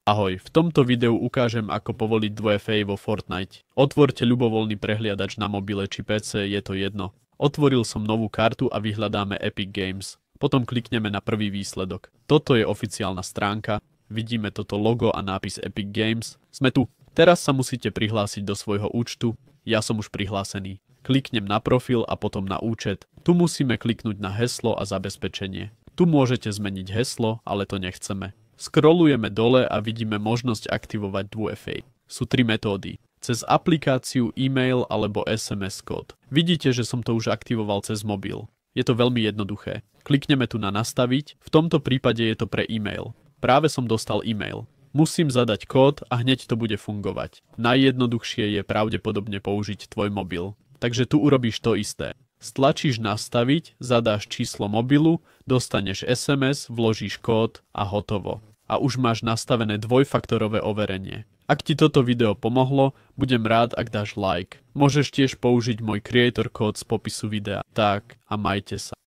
Ahoj, v tomto videu ukážem, ako povoliť 2FA vo Fortnite. Otvorte ľubovoľný prehliadač na mobile či PC, je to jedno. Otvoril som novú kartu a vyhľadáme Epic Games. Potom klikneme na prvý výsledok. Toto je oficiálna stránka. Vidíme toto logo a nápis Epic Games. Sme tu. Teraz sa musíte prihlásiť do svojho účtu. Ja som už prihlásený. Kliknem na profil a potom na účet. Tu musíme kliknúť na heslo a zabezpečenie. Tu môžete zmeniť heslo, ale to nechceme. Scrollujeme dole a vidíme možnosť aktivovať 2FA. Sú 3 metódy. Cez aplikáciu, e-mail alebo SMS kód. Vidíte, že som to už aktivoval cez mobil. Je to veľmi jednoduché. Klikneme tu na nastaviť, v tomto prípade je to pre e-mail. Práve som dostal e-mail. Musím zadať kód a hneď to bude fungovať. Najjednoduchšie je pravdepodobne použiť tvoj mobil. Takže tu urobíš to isté. Stlačíš nastaviť, zadáš číslo mobilu, dostaneš SMS, vložíš kód a hotovo. A už máš nastavené dvojfaktorové overenie. Ak ti toto video pomohlo, budem rád, ak dáš like. Môžeš tiež použiť môj creator kód z popisu videa. Tak a majte sa.